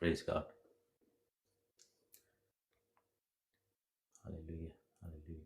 Praise God. Hallelujah. Hallelujah.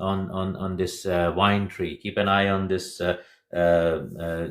on this wine tree, keep an eye on this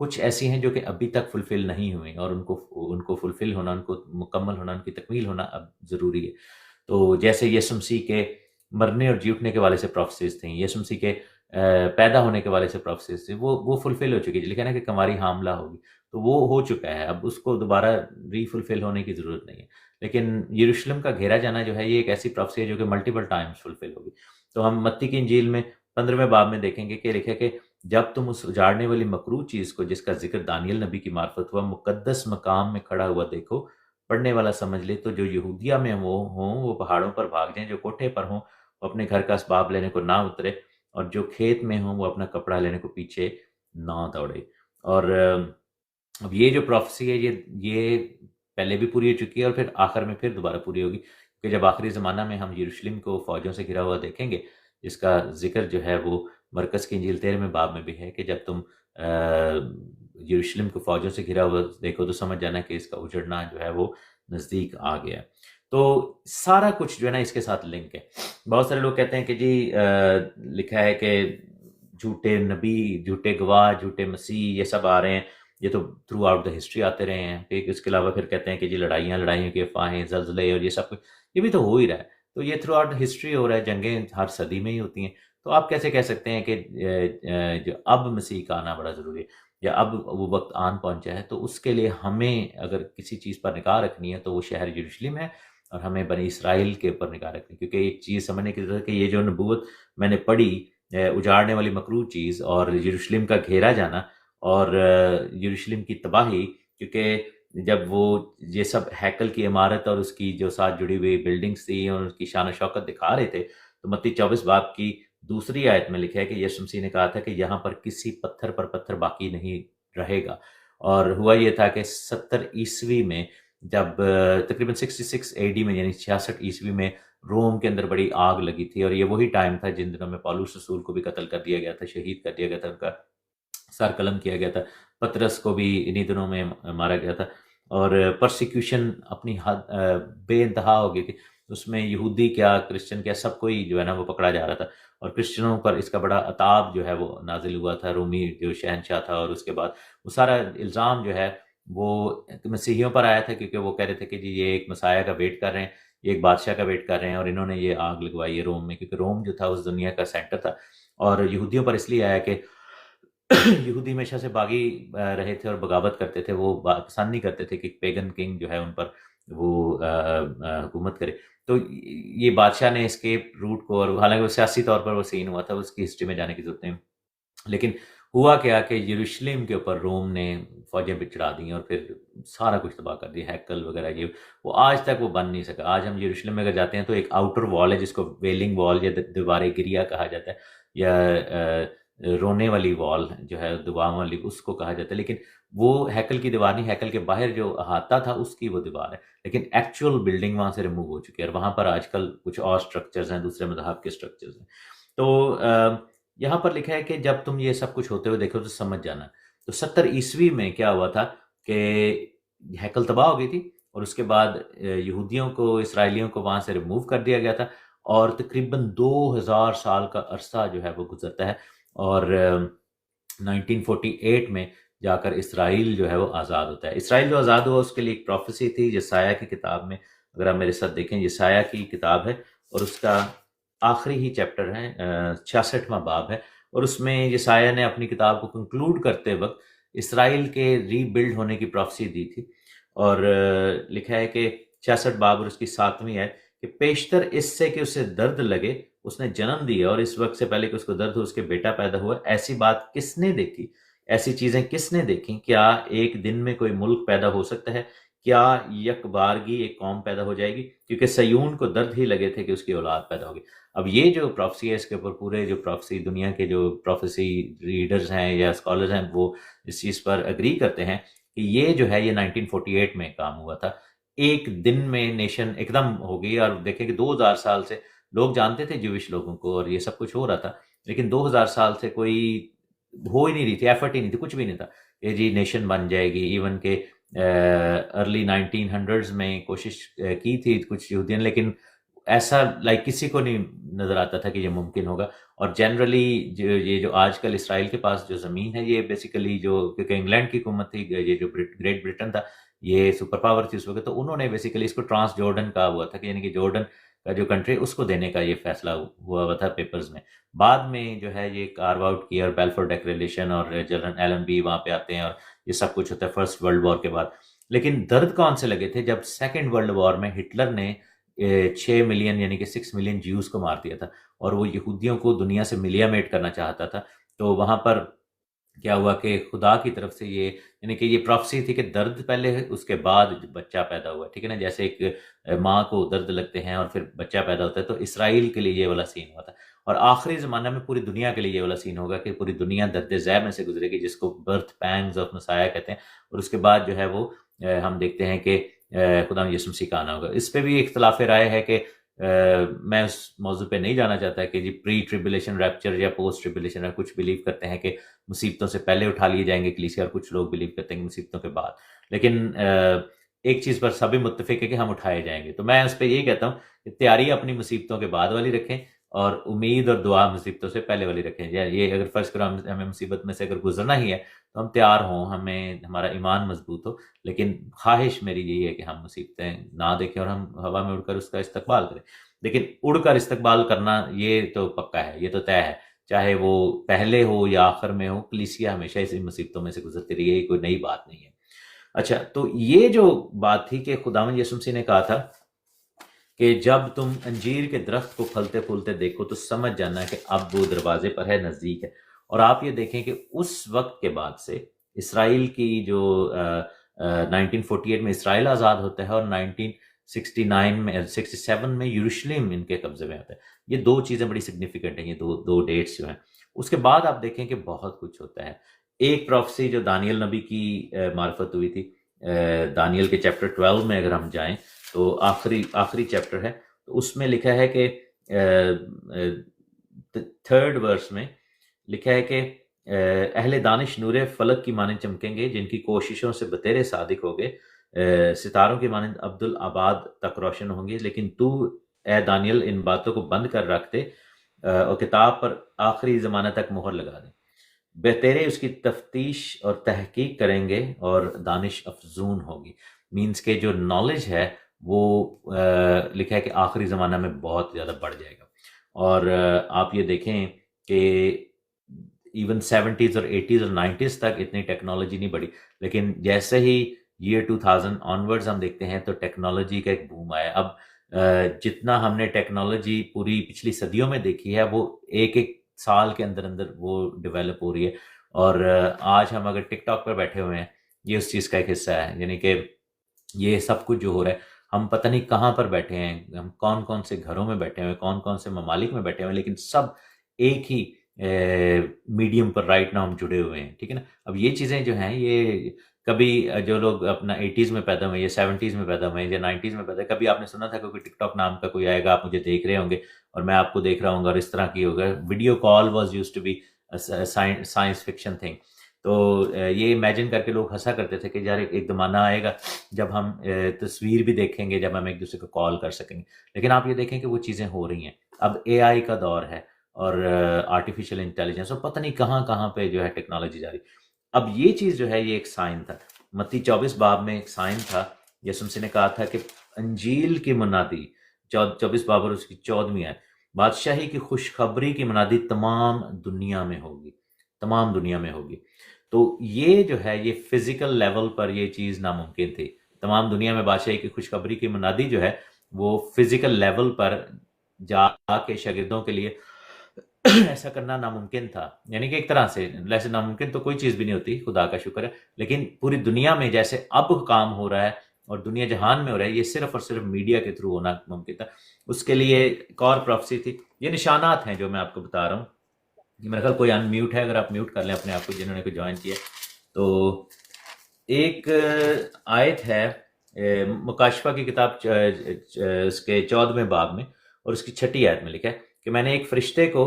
کچھ ایسی ہیں جو کہ ابھی تک فلفل نہیں ہوئی اور ان کو فلفل ہونا، ان کو مکمل ہونا، ان کی تکمیل ہونا اب ضروری ہے۔ تو جیسے یسوع مسیح کے مرنے اور جی اٹھنے کے والے سے پروفیسیز تھیں، یسوع مسیح کے پیدا ہونے کے والے سے پروفیسیز تھیں، وہ فلفل ہو چکی ہے، لکھا ہے نا کہ کنواری حاملہ ہوگی، تو وہ ہو چکا ہے، اب اس کو دوبارہ ری فلفل ہونے کی ضرورت نہیں ہے۔ لیکن یروشلم کا گھیرا جانا جو ہے یہ ایک ایسی پروفیسی ہے جو کہ ملٹیپل ٹائمز فلفل ہوگی۔ تو ہم متی کی انجیل میں 15ویں باب میں دیکھیں گے کہ لکھا ہے کہ جب تم اس اجاڑنے والی مکروہ چیز کو جس کا ذکر دانیل نبی کی معرفت ہوا مقدس مقام میں کھڑا ہوا دیکھو، پڑھنے والا سمجھ لے، تو جو یہودیہ میں وہ ہوں وہ پہاڑوں پر بھاگ جائیں، جو کوٹھے پر ہوں وہ اپنے گھر کا اسباب لینے کو نہ اترے، اور جو کھیت میں ہوں وہ اپنا کپڑا لینے کو پیچھے نہ دوڑے۔ اور اب یہ جو پروفیسی ہے یہ پہلے بھی پوری ہو چکی ہے اور پھر آخر میں پھر دوبارہ پوری ہوگی، کہ جب آخری زمانہ میں ہم یروشلم کو فوجوں سے گھرا ہوا دیکھیں گے، جس کا ذکر جو ہے وہ مرکز کی انجیل 13ویں باب میں بھی ہے کہ جب تم یروشلم کو فوجوں سے گھرا ہوا دیکھو تو سمجھ جانا کہ اس کا اجڑنا جو ہے وہ نزدیک آ گیا۔ تو سارا کچھ جو ہے نا اس کے ساتھ لنک ہے۔ بہت سارے لوگ کہتے ہیں کہ جی لکھا ہے کہ جھوٹے نبی، جھوٹے گواہ، جھوٹے مسیح یہ سب آ رہے ہیں، یہ تو تھرو آؤٹ دا ہسٹری آتے رہے ہیں۔ پھر اس کے علاوہ پھر کہتے ہیں کہ جی لڑائیوں کی افواہیں، زلزلے اور یہ سب کچھ، یہ بھی تو ہو ہی رہا ہے۔ تو یہ تھرو آؤٹ ہسٹری ہو رہا ہے، جنگیں ہر صدی میں ہی ہوتی ہیں۔ تو آپ کیسے کہہ سکتے ہیں کہ جو اب مسیح کا آنا بڑا ضروری ہے یا اب وہ وقت آن پہنچا ہے؟ تو اس کے لیے ہمیں اگر کسی چیز پر نگاہ رکھنی ہے تو وہ شہر یروشلم ہے، اور ہمیں بنی اسرائیل کے اوپر نگاہ رکھنی، کیونکہ ایک چیز سمجھنے کی ضرورت ہے کہ یہ جو نبوت میں نے پڑھی، اجاڑنے والی مکروہ چیز اور یروشلم کا گھیرا جانا اور یروشلم کی تباہی، کیونکہ جب وہ یہ سب ہیکل کی عمارت اور اس کی جو ساتھ جڑی ہوئی بلڈنگز تھی اور اس کی شان و شوکت دکھا رہے تھے، تو متی 24 باب کی دوسری آیت میں لکھا ہے کہ یسوع مسیح نے کہا تھا کہ یہاں پر کسی پتھر پر پتھر باقی نہیں رہے گا۔ اور ہوا یہ تھا کہ 70 عیسوی میں جب تقریباً 66 AD میں یعنی 66 عیسوی میں روم کے اندر بڑی آگ لگی تھی، اور یہ وہی ٹائم تھا جن دنوں میں پولس رسول کو بھی قتل کر دیا گیا تھا، شہید کر دیا گیا تھا، ان کا سر قلم کیا گیا تھا، پطرس کو بھی انہی دنوں میں مارا گیا تھا، اور پرسیکیوشن اپنی حد بے انتہا ہو گئی تھی۔ اس میں یہودی کیا، کرسچن کیا، سب کوئی جو ہے نا وہ پکڑا جا رہا تھا، اور کرسچنوں پر اس کا بڑا عطاب جو ہے وہ نازل ہوا تھا، رومی جو شہنشاہ تھا، اور اس کے بعد وہ سارا الزام جو ہے وہ مسیحیوں پر آیا تھا، کیونکہ وہ کہہ رہے تھے کہ جی یہ ایک مسیح کا ویٹ کر رہے ہیں، یہ ایک بادشاہ کا ویٹ کر رہے ہیں، اور انہوں نے یہ آگ لگوائی ہے روم میں، کیونکہ روم جو تھا اس دنیا کا سینٹر تھا، اور یہودیوں پر اس لیے آیا کہ یہودی ہمیشہ سے باغی رہے تھے اور بغاوت کرتے تھے، وہ پسند نہیں کرتے تھے کہ پیگن کنگ جو ہے ان پر وہ حکومت کرے۔ تو یہ بادشاہ نے اسکیپ روٹ کو، اور حالانکہ وہ سیاسی طور پر وہ سین ہوا تھا، اس کی ہسٹری میں جانے کی ضرورت نہیں، لیکن ہوا کیا کہ یروشلم کے اوپر روم نے فوجیں بھی چڑھا دیں اور پھر سارا کچھ تباہ کر دیا، ہیکل وغیرہ یہ وہ آج تک وہ بن نہیں سکا۔ آج ہم یروشلم میں اگر جاتے ہیں تو ایک آؤٹر وال ہے جس کو ویلنگ وال یا دیوار گریا کہا جاتا ہے، یا رونے والی وال جو ہے دعا والی، اس کو کہا جاتا ہے، لیکن وہ ہیکل کی دیوار نہیں، ہیکل کے باہر جو احاطہ تھا اس کی وہ دیوار ہے، لیکن ایکچوئل بلڈنگ وہاں سے ریموو ہو چکی ہے، اور وہاں پر آج کل کچھ اور سٹرکچرز ہیں، دوسرے مذہب کے سٹرکچرز ہیں۔ تو یہاں پر لکھا ہے کہ جب تم یہ سب کچھ ہوتے ہوئے دیکھو تو سمجھ جانا۔ تو 70 عیسوی میں کیا ہوا تھا کہ ہیکل تباہ ہو گئی تھی، اور اس کے بعد یہودیوں کو، اسرائیلیوں کو وہاں سے ریموو کر دیا گیا تھا، اور تقریباً 2000 سال کا عرصہ جو ہے وہ گزرتا ہے، اور 1948 میں جا کر اسرائیل جو ہے وہ آزاد ہوتا ہے۔ اسرائیل جو آزاد ہوا اس کے لیے ایک پروفیسی تھی یسایہ کی کتاب میں، اگر آپ میرے ساتھ دیکھیں، یسایہ کی کتاب ہے اور اس کا آخری ہی چیپٹر ہے، 66واں باب ہے، اور اس میں یسایہ نے اپنی کتاب کو کنکلوڈ کرتے وقت اسرائیل کے ری بلڈ ہونے کی پروفیسی دی تھی، اور لکھا ہے کہ 66 باب اور اس کی 7ویں ہے کہ پیشتر اس سے کہ اسے درد لگے اس نے جنم دیا، اور اس وقت سے پہلے کہ اس کو درد ہو اس کے بیٹا پیدا ہوا، ایسی بات کس نے دیکھی، ایسی چیزیں کس نے دیکھی؟ کیا ایک دن میں کوئی ملک پیدا ہو سکتا ہے؟ کیا یک بارگی ایک قوم پیدا ہو جائے گی؟ کیونکہ سیون کو درد ہی لگے تھے کہ اس کی اولاد پیدا ہوگی۔ اب یہ جو پروفیسی ہے اس کے اوپر پورے جو پروفیسی دنیا کے جو پروفیسی ریڈرز ہیں یا اسکالرز ہیں وہ اس چیز پر اگری کرتے ہیں کہ یہ جو ہے یہ 1948 میں کام ہوا تھا، ایک دن میں نیشن ایک دم ہو گئی۔ اور دیکھیں کہ 2000 سال سے لوگ جانتے تھے جوش لوگوں کو اور یہ سب کچھ ہو رہا تھا، لیکن 2000 سال سے کوئی ہو ہی نہیں رہی تھی، ایفرٹ ہی نہیں تھی، کچھ بھی نہیں تھا کہ جی نیشن بن جائے گی۔ ایون کہ ارلی 1900s میں کوشش کی تھی کچھ یہودیوں، لیکن ایسا کسی کو نہیں نظر آتا تھا کہ یہ ممکن ہوگا۔ اور جنرلی یہ جو آج کل اسرائیل کے پاس جو زمین ہے یہ بیسیکلی جو کیونکہ انگلینڈ کی حکومت تھی، یہ جو گریٹ برٹن تھا یہ سپر پاور تھی اس وقت، تو انہوں نے بیسیکلی اس کو ٹرانس جارڈن کہا ہوا تھا کہ یعنی کہ جارڈن کا جو کنٹری اس کو دینے کا یہ فیصلہ ہوا ہوا تھا پیپرز میں. بعد میں جو ہے یہ کارو آؤٹ کیا اور بیلفور ڈیکلیریشن اور جنرل ایلن بی وہاں پہ آتے ہیں اور یہ سب کچھ ہوتا ہے فرسٹ ورلڈ وار کے بعد. لیکن درد کون سے لگے تھے جب سیکنڈ ورلڈ وار میں ہٹلر نے 6 ملین یعنی کہ 6 ملین جیوز کو مار دیا تھا اور وہ یہودیوں کو دنیا سے ملیامیٹ کرنا چاہتا تھا. تو وہاں پر کیا ہوا کہ خدا کی طرف سے یہ یعنی کہ یہ پروفیسی تھی کہ درد پہلے ہے اس کے بعد بچہ پیدا ہوا، ٹھیک ہے نا، جیسے ایک ماں کو درد لگتے ہیں اور پھر بچہ پیدا ہوتا ہے، تو اسرائیل کے لیے یہ والا سین ہوا تھا. اور آخری زمانہ میں پوری دنیا کے لیے یہ والا سین ہوگا کہ پوری دنیا درد ذیل میں سے گزرے گی، جس کو برتھ پینگز آف مسایہ کہتے ہیں. اور اس کے بعد جو ہے وہ ہم دیکھتے ہیں کہ خدا یسوع مسیح کا آنا ہوگا. اس پہ بھی اختلاف رائے ہے کہ میں اس موضوع پہ نہیں جانا چاہتا کہ جی پری ٹریبولیشن ریپچر یا پوسٹ ٹریبولیشن، کچھ بلیو کرتے ہیں کہ مصیبتوں سے پہلے اٹھا لیے جائیں گے کلیسیا، اور کچھ لوگ بلیو کرتے ہیں کہ مصیبتوں کے بعد. لیکن ایک چیز پر سبھی متفق ہے کہ ہم اٹھائے جائیں گے. تو میں اس پہ یہی کہتا ہوں کہ تیاری اپنی مصیبتوں کے بعد والی رکھیں اور امید اور دعا مصیبتوں سے پہلے والی رکھیں. یہ اگر فرض کرو ہمیں مصیبت میں سے اگر گزرنا ہی ہے تو ہم تیار ہوں، ہمارا ایمان مضبوط ہو. لیکن خواہش میری یہی ہے کہ ہم مصیبتیں نہ دیکھیں اور ہم ہوا میں اڑ کر اس کا استقبال کریں. لیکن اڑ کر استقبال کرنا یہ تو پکا ہے، یہ تو طے ہے، چاہے وہ پہلے ہو یا آخر میں ہو، کلیسیا ہمیشہ اسی مصیبتوں میں سے گزرتی رہی ہے، یہ کوئی نئی بات نہیں ہے. اچھا، تو یہ جو بات تھی کہ خداوند یسوع مسیح نے کہا تھا کہ جب تم انجیر کے درخت کو پھلتے پھولتے دیکھو تو سمجھ جانا کہ اب وہ دروازے پر ہے، نزدیک ہے. اور آپ یہ دیکھیں کہ اس وقت کے بعد سے اسرائیل کی جو 1948 میں اسرائیل آزاد ہوتا ہے اور 1969 میں 67 میں یروشلم ان کے قبضے میں آتا ہے. یہ دو چیزیں بڑی سگنیفیکنٹ ہیں، یہ دو ڈیٹس جو ہیں. اس کے بعد آپ دیکھیں کہ بہت کچھ ہوتا ہے. ایک پروفیسی جو دانیل نبی کی معرفت ہوئی تھی، دانیل کے چیپٹر 12 میں اگر ہم جائیں تو آخری چیپٹر ہے، تو اس میں لکھا ہے کہ 3rd ورس میں لکھا ہے کہ اہل دانش نور فلک کی مانند چمکیں گے، جن کی کوششوں سے بتیرے صادق ہوگے، ستاروں کی مانند عبد العباد تک روشن ہوں گے. لیکن تو اے دانیل ان باتوں کو بند کر رکھ دے اور کتاب پر آخری زمانہ تک مہر لگا دے. بہترے اس کی تفتیش اور تحقیق کریں گے اور دانش افزون ہوگی. مینس کہ جو نالج ہے وہ لکھا ہے کہ آخری زمانہ میں بہت زیادہ بڑھ جائے گا. اور آپ یہ دیکھیں کہ ایون 70s اور 80s اور 90s تک اتنی ٹیکنالوجی نہیں بڑھی، لیکن جیسے ہی year 2000 آنورڈز ہم دیکھتے ہیں تو ٹیکنالوجی کا ایک بوم آیا. اب جتنا ہم نے ٹیکنالوجی پوری پچھلی صدیوں میں دیکھی ہے وہ ایک سال کے اندر وہ ڈیولپ ہو رہی ہے. اور آج ہم اگر ٹک ٹاک پر بیٹھے ہوئے ہیں، یہ اس چیز کا ایک حصہ ہے. یعنی کہ یہ سب کچھ جو ہو رہا ہے، ہم پتہ نہیں کہاں پر بیٹھے ہیں، ہم کون کون سے گھروں میں بیٹھے ہوئے، کون کون سے ممالک میں بیٹھے ہوئے، لیکن سب ایک ہی میڈیم پر رائٹ ناؤ ہم جڑے ہوئے ہیں، ٹھیک ہے نا. اب یہ چیزیں جو ہیں، یہ کبھی جو لوگ اپنا 80s میں پیدا ہوئے یا 70s میں پیدا ہوئے یا 90s میں پیدا ہوئے، کبھی آپ نے سنا تھا کہ کوئی ٹک ٹاک نام کا کوئی آئے گا، آپ مجھے دیکھ رہے ہوں گے اور میں آپ کو دیکھ رہا ہوں گا اور اس طرح کی ہوگا. Video call was used to be science fiction thing. تو یہ امیجن کر کے لوگ ہنسا کرتے تھے کہ یار ایک زمانہ آئے گا جب ہم تصویر بھی دیکھیں گے، جب ہم ایک دوسرے کو کال کر سکیں گے. لیکن آپ یہ دیکھیں کہ وہ چیزیں ہو رہی ہیں. اب اے آئی کا دور ہے اور آرٹیفیشیل انٹیلیجنس، اور پتہ نہیں کہاں کہاں پہ جو ہے ٹیکنالوجی جا رہی. اب یہ چیز جو ہے یہ ایک سائن تھا. متی 24 باب میں ایک سائن تھا. یسوع مسیح نے کہا تھا کہ انجیل کی منادی 24 باب اور اس کی 14ویں آیت، بادشاہی کی خوشخبری کی منادی تمام دنیا میں ہوگی، تمام دنیا میں ہوگی. تو یہ جو ہے یہ فزیکل لیول پر یہ چیز ناممکن تھی. تمام دنیا میں بادشاہی کی خوشخبری کی منادی جو ہے وہ فزیکل لیول پر جا کے شاگردوں کے لیے ایسا کرنا ناممکن تھا. یعنی کہ ایک طرح سے ویسے ناممکن تو کوئی چیز بھی نہیں ہوتی، خدا کا شکر ہے، لیکن پوری دنیا میں جیسے اب کام ہو رہا ہے اور دنیا جہان میں ہو رہا ہے، یہ صرف اور صرف میڈیا کے تھرو ہونا ممکن تھا. اس کے لیے ایک اور پروفیسی تھی. یہ نشانات ہیں جو میں آپ کو بتا رہا ہوں. میرا خیال کوئی ان میوٹ ہے، اگر آپ میوٹ کر لیں اپنے آپ کو جنہوں نے کوئی جوائن کیا. تو ایک آیت ہے مکاشفہ کی کتاب اس کے 14ویں باب میں اور اس کی 6 آیت میں لکھا ہے کہ میں نے ایک فرشتے کو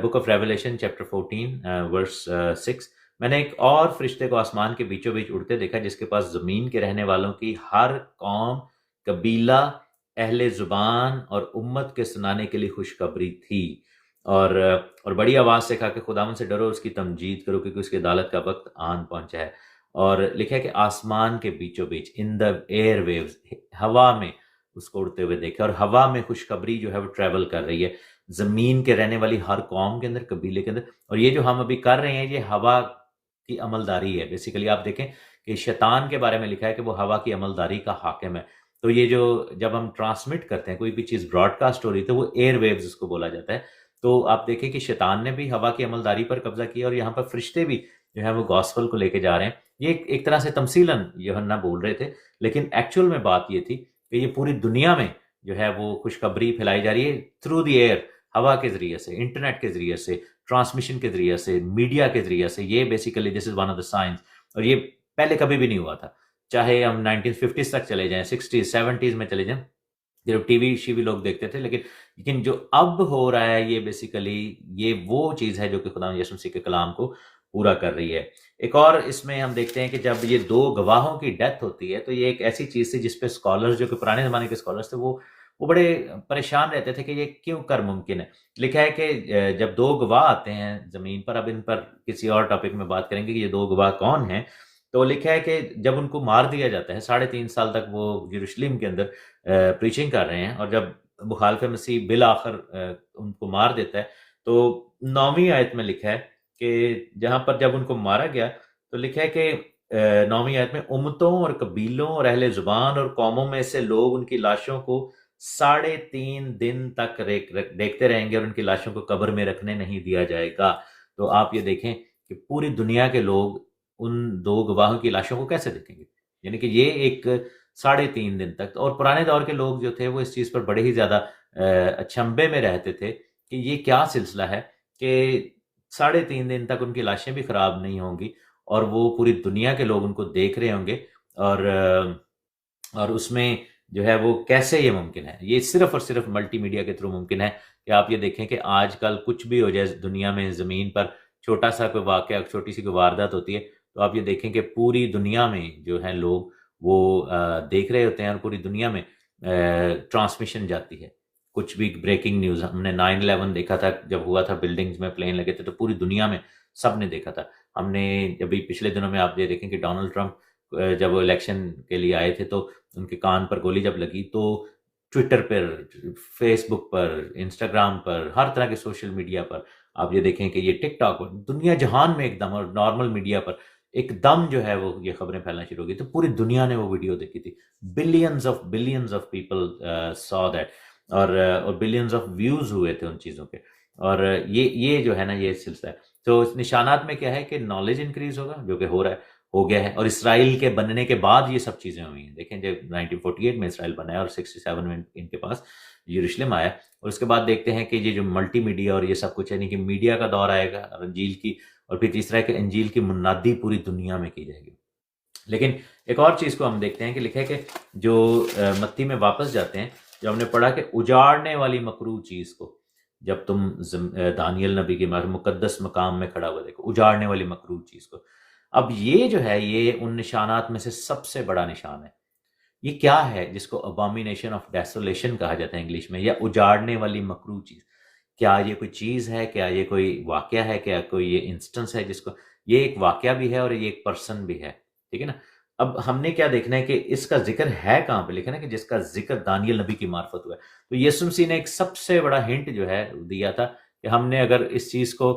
بک آف ریولیشن چیپٹر 14 ورس 6، میں نے ایک اور فرشتے کو آسمان کے بیچوں بیچ اڑتے دیکھا جس کے پاس زمین کے رہنے والوں کی ہر قوم، قبیلہ، اہل زبان اور امت کے سنانے کے لیے خوشخبری تھی. اور بڑی آواز سے کہا کہ خداوند سے ڈرو، اس کی تمجید کرو کیونکہ اس کی عدالت کا وقت آن پہنچا ہے. اور لکھا ہے کہ آسمان کے بیچوں بیچ، ان دا ایئر ویوز، ہوا میں اس کو اڑتے ہوئے دیکھا. اور ہوا میں خوشخبری جو ہے وہ ٹریول کر رہی ہے زمین کے رہنے والی ہر قوم کے اندر، قبیلے کے اندر. اور یہ جو ہم ابھی کر رہے ہیں یہ ہوا کی عملداری ہے. بیسیکلی آپ دیکھیں کہ شیطان کے بارے میں لکھا ہے کہ وہ ہوا کی عملداری کا حاکم ہے. تو یہ جو جب ہم ٹرانسمٹ کرتے ہیں کوئی بھی چیز براڈ کاسٹ ہو رہی ہے تو وہ ایئر ویوز اس کو بولا جاتا ہے. تو آپ دیکھیں کہ شیطان نے بھی ہوا کی عملداری پر قبضہ کیا، اور یہاں پر فرشتے بھی جو ہے وہ گاسپل کو لے کے جا رہے ہیں. یہ ایک طرح سے تمثیلاً یوحنا بول رہے تھے، لیکن ایکچول میں بات یہ تھی کہ یہ پوری دنیا میں جو ہے وہ خوشخبری پھیلائی جا رہی ہے تھرو دی ایئر، ہوا کے ذریعے سے، انٹرنیٹ کے ذریعے سے، ٹرانسمیشن کے ذریعے سے، میڈیا کے ذریعے سے. یہ basically this is one of the science. اور یہ پہلے کبھی بھی نہیں ہوا تھا. چاہے ہم 1950s تک چلے جائیں، 60s 70s میں چلے جائیں، جب ٹی وی شی وی لوگ دیکھتے تھے. لیکن جو اب ہو رہا ہے یہ بیسیکلی یہ وہ چیز ہے جو کہ خدا یسوع مسیح کے کلام کو پورا کر رہی ہے. ایک اور اس میں ہم دیکھتے ہیں کہ جب یہ دو گواہوں کی ڈیتھ ہوتی ہے تو یہ ایک ایسی چیز تھی جس پہ اسکالرز جو کہ پرانے زمانے کے اسکالرز تھے وہ بڑے پریشان رہتے تھے کہ یہ کیوں کر ممکن ہے. لکھا ہے کہ جب دو گواہ آتے ہیں زمین پر، اب ان پر کسی اور ٹاپک میں بات کریں گے کہ یہ دو گواہ کون ہیں. تو لکھا ہے کہ جب ان کو مار دیا جاتا ہے، 3.5 سال تک وہ یروشلم کے اندر پریچنگ کر رہے ہیں، اور جب مخالف مسیح بالآخر ان کو مار دیتا ہے تو 9ویں آیت میں لکھا ہے کہ جہاں پر جب ان کو مارا گیا تو لکھا ہے کہ 9ویں آیت میں امتوں اور قبیلوں اور اہل زبان اور قوموں میں سے لوگ ان کی لاشوں کو 3.5 دن تک دیکھتے رہیں گے، اور ان کی لاشوں کو قبر میں رکھنے نہیں دیا جائے گا. تو آپ یہ دیکھیں کہ پوری دنیا کے لوگ ان دو گواہوں کی لاشوں کو کیسے دیکھیں گے. یعنی کہ یہ ایک 3.5 دن تک. اور پرانے دور کے لوگ جو تھے وہ اس چیز پر بڑے ہی زیادہ اچنبے میں رہتے تھے کہ یہ کیا سلسلہ ہے کہ 3.5 دن تک ان کی لاشیں بھی خراب نہیں ہوں گی اور وہ پوری دنیا کے لوگ ان کو دیکھ رہے ہوں گے. اور اس میں جو ہے وہ کیسے یہ ممکن ہے. یہ صرف اور صرف ملٹی میڈیا کے تھرو ممکن ہے. کہ آپ یہ دیکھیں کہ آج کل کچھ بھی ہو جائے دنیا میں، زمین پر چھوٹا سا کوئی واقعہ، چھوٹی سی کوئی واردات ہوتی ہے تو آپ یہ دیکھیں کہ پوری دنیا میں جو ہے لوگ وہ دیکھ رہے ہوتے ہیں، اور پوری دنیا میں ٹرانسمیشن جاتی ہے. کچھ بھی بریکنگ نیوز، ہم نے 9/11 دیکھا تھا جب ہوا تھا، بلڈنگز میں پلین لگے تھے تو پوری دنیا میں سب نے دیکھا تھا. ہم نے ابھی پچھلے دنوں میں آپ یہ دیکھیں کہ ڈونلڈ ٹرمپ جب وہ الیکشن کے لیے آئے تھے تو ان کے کان پر گولی جب لگی تو ٹویٹر پر، فیس بک پر، انسٹاگرام پر، ہر طرح کے سوشل میڈیا پر آپ یہ دیکھیں کہ یہ ٹک ٹاک پر، دنیا جہان میں ایک دم، اور نارمل میڈیا پر ایک دم جو ہے وہ یہ خبریں پھیلنا شروع ہو گئی. تو پوری دنیا نے وہ ویڈیو دیکھی تھی. بلینز آف پیپل سا دیٹ، اور بلینز آف ویوز ہوئے تھے ان چیزوں کے. اور یہ جو ہے نا یہ سلسلہ ہے. تو اس نشانات میں کیا ہے کہ نالج انکریز ہوگا، جو کہ ہو رہا ہے، ہو گیا ہے. اور اسرائیل کے بننے کے بعد یہ سب چیزیں ہوئی ہیں. دیکھیں جب 1948 میں اسرائیل بنا ہے اور 67 میں ان کے پاس یروشلم آیا، اور اس کے بعد دیکھتے ہیں کہ یہ جو ملٹی میڈیا اور یہ سب کچھ، یعنی کہ میڈیا کا دور آئے گا، اور انجیل کی، اور پھر تیسرا ہے کہ انجیل کی منادی پوری دنیا میں کی جائے گی. لیکن ایک اور چیز کو ہم دیکھتے ہیں کہ لکھا ہے کہ جو متی میں واپس جاتے ہیں، جو ہم نے پڑھا کہ اجاڑنے والی مکروہ چیز کو، جب تم دانیل نبی کے مقدس مقام میں کھڑا ہوا دیکھو اجاڑنے والی مکروہ چیز کو. اب یہ جو ہے یہ ان نشانات میں سے سب سے بڑا نشان ہے. یہ کیا ہے جس کو ابامینیشن آف ڈیسولیشن کہا جاتا ہے انگلش میں، یا اجاڑنے والی مکروہ چیز؟ کیا یہ کوئی چیز ہے؟ کیا یہ کوئی واقعہ ہے؟ کیا کوئی یہ انسٹنس ہے جس کو، یہ ایک واقعہ بھی ہے اور یہ ایک پرسن بھی ہے، ٹھیک ہے نا. اب ہم نے کیا دیکھنا ہے کہ اس کا ذکر ہے کہاں پہ. لکھا ہے نا کہ جس کا ذکر دانیل نبی کی معرفت ہوا ہے. تو یسوع مسیح نے ایک سب سے بڑا ہنٹ جو ہے دیا تھا کہ ہم نے اگر اس چیز کو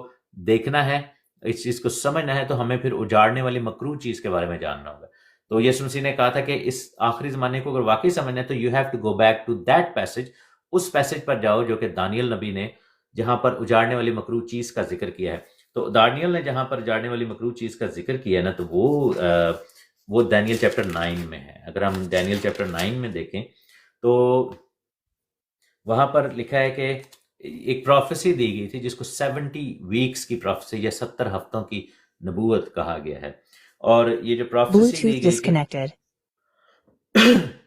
دیکھنا ہے، اس چیز کو سمجھنا ہے، تو ہمیں پھر اجاڑنے والی مکروہ چیز کے بارے میں جاننا ہوگا. تو یسوع مسیح نے کہا تھا کہ اس آخری زمانے کو اگر واقعی سمجھنا ہے تو you have to go back to that passage, اس پیسج پر جاؤ جو کہ دانیل نبی نے جہاں پر اجاڑنے والی مکروہ چیز کا ذکر کیا ہے. تو دانیل نے جہاں پر اجاڑنے والی مکروہ چیز کا ذکر کیا ہے نا، تو وہ دانیل چیپٹر 9 میں ہے. اگر ہم دانیل چیپٹر 9 میں دیکھیں تو وہاں پر لکھا ہے کہ ایک پروفیسی دی گئی تھی جس کو 70 ویکس کی پروفیسی یا 70 ہفتوں کی نبوت کہا گیا ہے. اور یہ جو پروفیسی دی گئی تھی،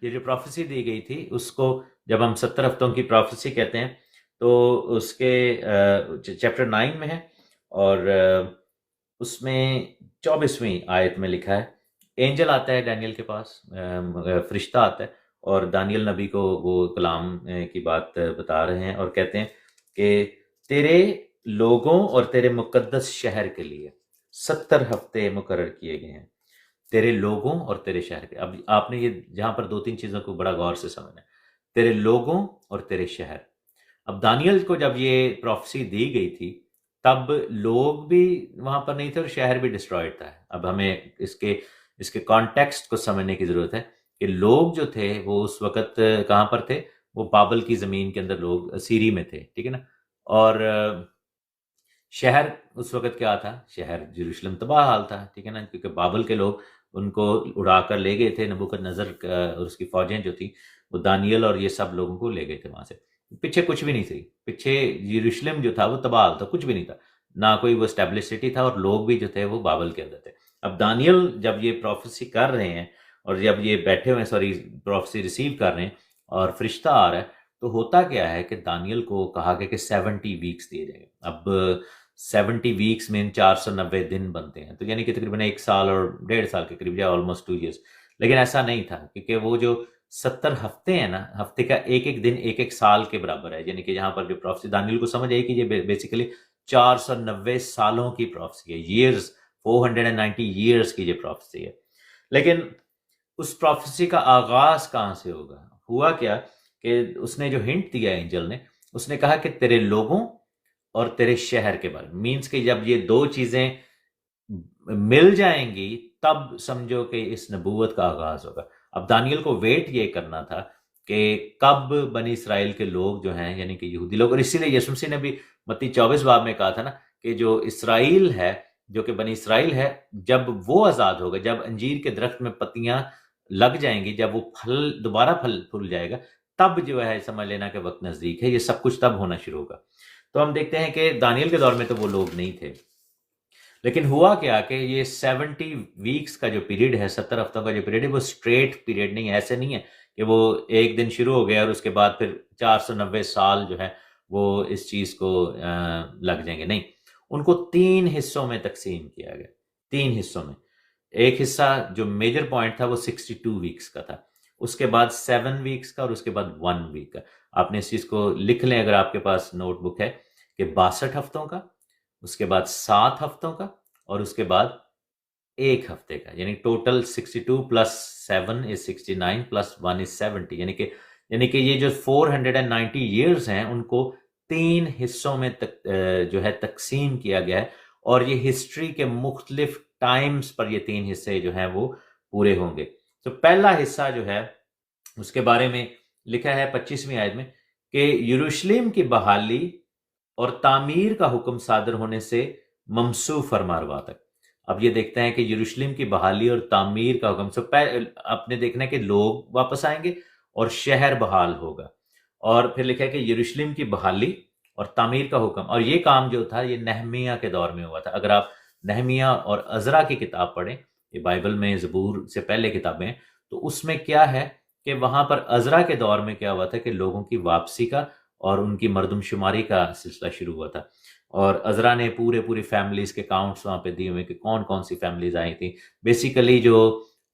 یہ جو پروفیسی دی گئی تھی اس کو جب ہم 70 ہفتوں کی پروفیسی کہتے ہیں تو اس کے چیپٹر 9 میں ہے، اور اس میں 24ویں آیت میں لکھا ہے، اینجل آتا ہے دانیل کے پاس، فرشتہ آتا ہے، اور دانیل نبی کو وہ کلام کی بات بتا رہے ہیں اور کہتے ہیں کہ تیرے لوگوں اور تیرے مقدس شہر کے لیے 70 ہفتے مقرر کیے گئے ہیں، تیرے لوگوں اور تیرے شہر کے۔ اب آپ نے یہ جہاں پر دو تین چیزوں کو بڑا غور سے سمجھنا ہے، تیرے لوگوں اور تیرے شہر۔ اب دانیل کو جب یہ پروفیسی دی گئی تھی تب لوگ بھی وہاں پر نہیں تھے اور شہر بھی ڈسٹرائڈ تھا۔ اب ہمیں اس کے کانٹیکسٹ کو سمجھنے کی ضرورت ہے کہ لوگ جو تھے وہ اس وقت کہاں پر تھے؟ وہ بابل کی زمین کے اندر لوگ سیری میں تھے، ٹھیک ہے نا؟ اور شہر اس وقت کیا تھا؟ شہر یروشلم تباہ حال تھا، ٹھیک ہے نا؟ کیونکہ بابل کے لوگ ان کو اڑا کر لے گئے تھے، نبوکدنضر اور اس کی فوجیں جو تھی وہ دانیل اور یہ سب لوگوں کو لے گئے تھے وہاں سے۔ پیچھے کچھ بھی نہیں تھی، پیچھے یروشلم جو تھا وہ تباہ حال تھا، کچھ بھی نہیں تھا، نہ کوئی وہ اسٹیبلش سٹی تھا، اور لوگ بھی جو تھے وہ بابل کے اندر تھے۔ اب دانیل جب یہ پروفیسی کر رہے ہیں اور جب یہ بیٹھے ہوئے پروفیسی ریسیو کر رہے ہیں اور فرشتہ آ رہا ہے، تو ہوتا کیا ہے کہ دانیل کو کہا گیا کہ 70 ویکس دیے جائیں گے۔ اب 70 ویکس میں 490 دن بنتے ہیں، تو یعنی کہ تقریباً 1 سال اور 1.5 سال کے قریب، یا آلموسٹ 2 ایئرس۔ لیکن ایسا نہیں تھا، کیونکہ وہ جو 70 ہفتے ہیں نا، ہفتے کا ایک ایک دن ایک ایک سال کے برابر ہے، یعنی کہ یہاں پر جو پروفیسی دانیل کو سمجھ آئی کہ یہ بیسیکلی 490 سالوں کی پروفیسی ہے، ایئرز 490 ایئرس کی یہ پروفیسی ہے۔ لیکن اس پروفیسی کا آغاز کہاں سے ہوگا؟ ہوا کیا کہ اس نے جو ہنٹ دیا اینجل نے، اس نے کہا کہ تیرے لوگوں اور تیرے شہر کے بارے میں، مینس کہ جب یہ دو چیزیں مل جائیں گی تب سمجھو کہ اس نبوت کا آغاز ہوگا۔ اب دانیل کو ویٹ یہ کرنا تھا کہ کب بنی اسرائیل کے لوگ جو ہیں، یعنی کہ یہودی لوگ، اور اسی لیے یسوع مسیح نے بھی متی 24 باب میں کہا تھا نا کہ جو اسرائیل ہے، جو کہ بنی اسرائیل ہے، جب وہ آزاد ہوگا، جب انجیر کے درخت میں پتیاں لگ جائیں گی، جب وہ دوبارہ پھول جائے گا، تب جو ہے سمجھ لینا کہ وقت نزدیک ہے، یہ سب کچھ تب ہونا شروع ہوگا۔ تو ہم دیکھتے ہیں کہ دانیل کے دور میں تو وہ لوگ نہیں تھے، لیکن ہوا کیا کہ یہ 70 ویکس کا جو پیریڈ ہے، 70 ہفتوں کا جو پیریڈ ہے، وہ اسٹریٹ پیریڈ نہیں ہے، ایسے نہیں ہے کہ وہ ایک دن شروع ہو گیا اور اس کے بعد پھر 490 سال جو ہے وہ اس چیز کو لگ جائیں گے، نہیں، ان کو 3 حصوں میں تقسیم کیا گیا، 3 حصوں میں۔ ایک حصہ جو میجر پوائنٹ تھا وہ 62 ویکس کا تھا، اس کے بعد 7 ویکس کا، اور اس کے بعد 1 ویک کا۔ آپ نے اس چیز کو لکھ لیں اگر آپ کے پاس نوٹ بک ہے، کہ 62 ہفتوں کا، اس کے بعد 7 ہفتوں کا، اور اس کے بعد 1 ہفتے کا، یعنی total 62 plus 7 is 69 plus 1 is 70، یعنی کہ یہ جو 490 ایئرز ہیں ان کو 3 حصوں میں جو ہے تقسیم کیا گیا ہے، اور یہ ہسٹری کے مختلف ٹائمز پر یہ 3 حصے جو ہیں وہ پورے ہوں گے۔ تو پہلا حصہ جو ہے اس کے بارے میں لکھا ہے 25ویں آیت میں کہ یروشلم کی بحالی اور تعمیر کا حکم صادر ہونے سے ممسو فرماروا تک۔ اب یہ دیکھتے ہیں کہ یروشلم کی بحالی اور تعمیر کا حکم سے آپ نے دیکھنا ہے کہ لوگ واپس آئیں گے اور شہر بحال ہوگا، اور پھر لکھا ہے کہ یروشلم کی بحالی اور تعمیر کا حکم، اور یہ کام جو تھا یہ نہمیہ کے دور میں ہوا تھا۔ اگر آپ نہمیہ اور عزرا کی کتاب پڑھیں، یہ بائبل میں زبور سے پہلے کتابیں ہیں، تو اس میں کیا ہے کہ وہاں پر عزرا کے دور میں کیا ہوا تھا کہ لوگوں کی واپسی کا اور ان کی مردم شماری کا سلسلہ شروع ہوا تھا، اور عزرا نے پوری فیملیز کے کاؤنٹس وہاں پہ دیے ہوئے کہ کون کون سی فیملیز آئی تھیں۔ بیسیکلی جو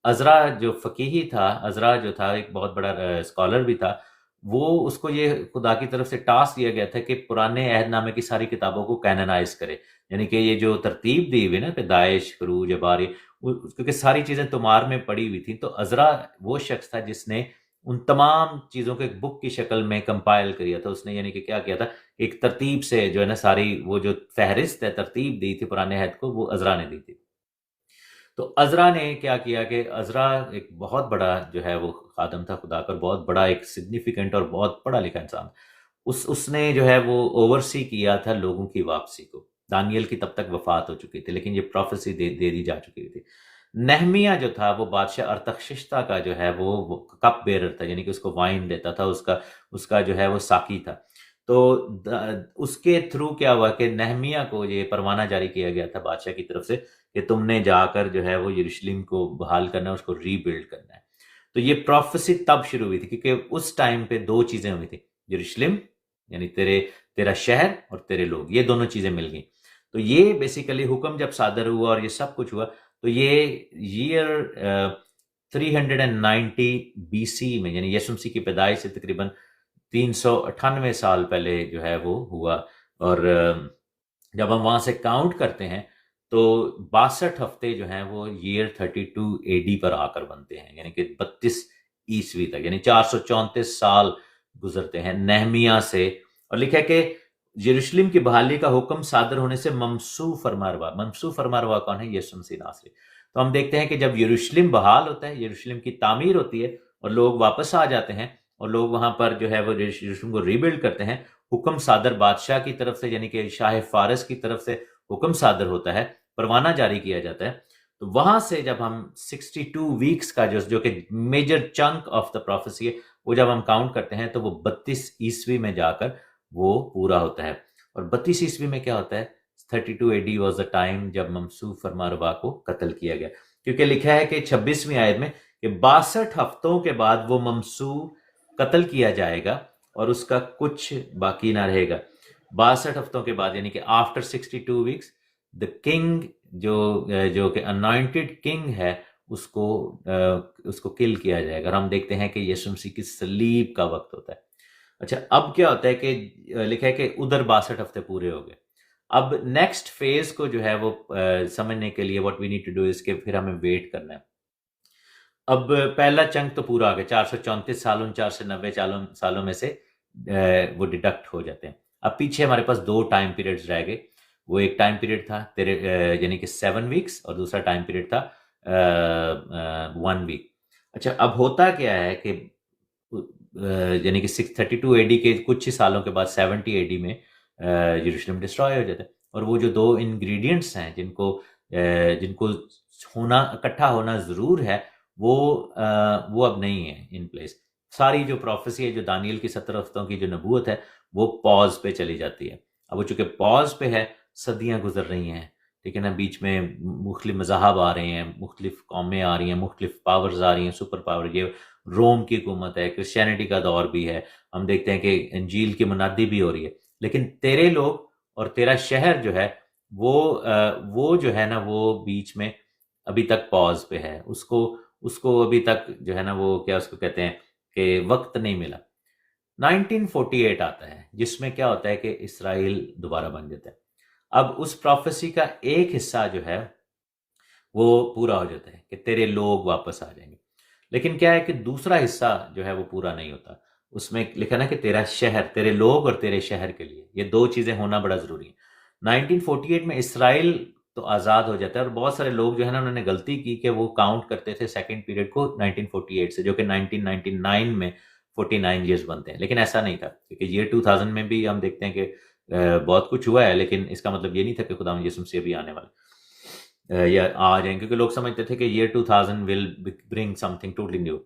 عزرا جو فقیہی تھا، عزرا جو تھا ایک بہت بڑا اسکالر بھی تھا، وہ اس کو یہ خدا کی طرف سے ٹاسک دیا گیا تھا کہ پرانے عہد نامے کی ساری کتابوں کو کیننائز کرے، یعنی کہ یہ جو ترتیب دی ہوئی نا پیدائش، خروج، اباری، کیونکہ ساری چیزیں تمار میں پڑی ہوئی تھیں، تو عزرا وہ شخص تھا جس نے ان تمام چیزوں کو ایک بک کی شکل میں کمپائل کیا تھا۔ اس نے یعنی کہ کیا کیا تھا، ایک ترتیب سے جو ہے نا ساری وہ جو فہرست ہے، ترتیب دی تھی پرانے عہد کو، وہ عزرا نے دی تھی۔ تو عزرا نے کیا کیا کہ عزرا ایک بہت بڑا جو ہے وہ خادم تھا خدا کا، بہت بڑا ایک سگنیفیکنٹ اور بہت پڑھا لکھا انسان، اس نے جو ہے وہ اوورسی کیا تھا لوگوں کی واپسی کو۔ دانیل کی تب تک وفات ہو چکی تھی، لیکن یہ پروفیسی دے دی جا چکی تھی۔ نہمیہ جو تھا وہ بادشاہ ارتخششتہ کا جو ہے وہ کپ بیرر تھا، یعنی کہ اس کو وائن دیتا تھا، اس کا جو ہے وہ ساقی تھا۔ تو اس کے تھرو کیا ہوا کہ نہمیہ کو یہ پروانہ جاری کیا گیا تھا بادشاہ کی طرف سے کہ تم نے جا کر جو ہے وہ یروشلم کو بحال کرنا ہے، اس کو ری بلڈ کرنا ہے۔ تو یہ پروفیسی تب شروع ہوئی تھی کیونکہ اس ٹائم پہ 2 چیزیں ہوئی تھی، یروشلم یعنی تیرا شہر اور تیرے لوگ، یہ دونوں چیزیں مل گئیں۔ تو یہ بیسیکلی حکم جب صادر ہوا اور یہ سب کچھ ہوا، تو یہ ایئر 390 بی سی میں، یعنی یسوع مسیح کی پیدائش سے تقریباً 398 سال پہلے جو ہے وہ ہوا، اور جب ہم وہاں سے کاؤنٹ کرتے ہیں تو 62 ہفتے جو ہیں وہ year 32 AD پر آ کر بنتے ہیں، یعنی کہ 32 عیسوی تک، یعنی 434 سال گزرتے ہیں نہمیہ سے۔ اور لکھا ہے کہ یروشلم کی بحالی کا حکم صادر ہونے سے ممسوح فرما روا، ممسوح فرما روا کون ہے؟ یسوع مسیح ناصری۔ تو ہم دیکھتے ہیں کہ جب یروشلم بحال ہوتا ہے، یروشلم کی تعمیر ہوتی ہے اور لوگ واپس آ جاتے ہیں اور لوگ وہاں پر جو ہے وہ یروشلم کو ریبلڈ کرتے ہیں، حکم صادر بادشاہ کی طرف سے، یعنی کہ شاہ فارس کی طرف سے حکم صادر ہوتا ہے، پروانہ جاری کیا جاتا ہے۔ تو وہاں سے جب ہم 62 ویکس کا جو کہ major chunk of the prophecy ہے، وہ جب ہم کاؤنٹ کرتے ہیں تو وہ 32 عیسوی میں جا کر وہ پورا ہوتا ہے۔ اور 32 عیسوی میں کیا ہوتا ہے؟ 32 AD واز دا ٹائم جب ممسوح فرما روا کو قتل کیا گیا، کیونکہ لکھا ہے کہ 26ویں آیت میں کہ 62 ہفتوں کے بعد وہ ممسوح قتل کیا جائے گا اور اس کا کچھ باقی نہ رہے گا۔ 62 ہفتوں کے بعد، یعنی کہ آفٹر 62 ویکس دا کنگ جو کہ انوائنٹڈ کنگ ہے اس کو کل کیا جائے گا۔ اور ہم دیکھتے ہیں کہ یسوع مسیح کی صلیب کا وقت ہوتا ہے۔ اچھا، اب کیا ہوتا ہے کہ لکھا ہے کہ ادھر 62 ہفتے پورے ہو گئے۔ اب نیکسٹ فیز کو جو ہے وہ سمجھنے کے لیے what we need to do اس کے پھر ہمیں ویٹ کرنا ہے۔ اب پہلا چنک تو پورا آ گیا، 434 سال 490 سالوں میں سے وہ ڈیڈکٹ ہو جاتے ہیں۔ اب پیچھے ہمارے پاس 2 ٹائم پیریڈز رہ گئے۔ وہ ایک ٹائم پیریڈ تھا یعنی کہ 7 ویکس، اور دوسرا ٹائم پیریڈ تھا 1 ویک۔ اچھا، اب ہوتا کیا ہے کہ یعنی کہ 632 AD کے کچھ ہی سالوں کے بعد 70 AD میں یروشلم ڈسٹرائے ہو جاتا ہے۔ اور وہ جو 2 انگریڈینٹس ہیں جن کو اکٹھا ہونا ضرور ہے، وہ اب نہیں ہے ان پلیس۔ ساری جو پروفیسی ہے، جو دانیل کی 70 ہفتوں کی جو نبوت ہے، وہ پاز پہ چلی جاتی ہے۔ اب وہ چونکہ پاز پہ ہے، صدیاں گزر رہی ہیں، ٹھیک ہے نا، بیچ میں مختلف مذاہب آ رہے ہیں، مختلف قومیں آ رہی ہیں، مختلف پاورز آ رہی ہیں، سپر پاور، یہ روم کی حکومت ہے، کرسچینٹی کا دور بھی ہے، ہم دیکھتے ہیں کہ انجیل کی منادی بھی ہو رہی ہے، لیکن تیرے لوگ اور تیرا شہر جو ہے وہ جو ہے نا وہ بیچ میں ابھی تک پاز پہ ہے، اس کو ابھی تک جو ہے نا وہ کیا اس کو کہتے ہیں کہ وقت نہیں ملا۔ 1948 آتا ہے جس میں کیا ہوتا ہے کہ اسرائیل دوبارہ بن جاتا ہے۔ اب اس پروفیسی کا ایک حصہ جو ہے وہ پورا ہو جاتا ہے کہ تیرے لوگ واپس آ جائیں گے، لیکن کیا ہے کہ دوسرا حصہ جو ہے وہ پورا نہیں ہوتا۔ اس میں لکھا نا کہ تیرا شہر، تیرے لوگ اور تیرے شہر کے لیے، یہ 2 چیزیں ہونا بڑا ضروری ہے۔ 1948 میں اسرائیل تو آزاد ہو جاتا ہے، اور بہت سارے لوگ جو ہے نا انہوں نے غلطی کی کہ وہ کاؤنٹ کرتے تھے سیکنڈ پیریڈ کو 1948 سے، جو کہ 1999 میں 49 ایئرز بنتے ہیں، لیکن ایسا نہیں تھا، کیونکہ year 2000 میں بھی ہم دیکھتے ہیں کہ بہت کچھ ہوا ہے، لیکن اس کا مطلب یہ نہیں تھا کہ خدا یسوع مسیح ابھی آنے والے یا آ جائیں، کیونکہ لوگ سمجھتے تھے کہ year 2000 will bring something totally new۔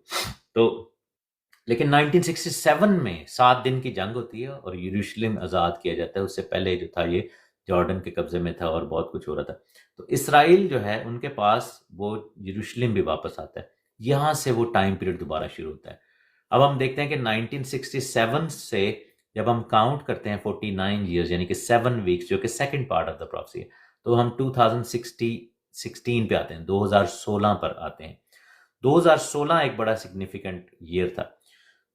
تو لیکن 1967 میں 7 دن کی جنگ ہوتی ہے اور یروشلم آزاد کیا جاتا ہے۔ اس سے پہلے جو تھا یہ جارڈن کے قبضے میں تھا اور بہت کچھ ہو رہا تھا۔ تو اسرائیل جو ہے ان کے پاس وہ یروشلم بھی واپس آتا ہے، یہاں سے وہ ٹائم پیریڈ دوبارہ شروع ہوتا ہے۔ اب ہم دیکھتے ہیں کہ 1967 سے جب ہم کاؤنٹ کرتے ہیں 49 ایئرز یعنی کہ 7 ویکس، جو کہ second part of the prophecy ہے، تو ہم 2016 پہ آتے ہیں، 2016 پر آتے ہیں۔ 2016 ایک بڑا سگنیفیکنٹ ایئر تھا۔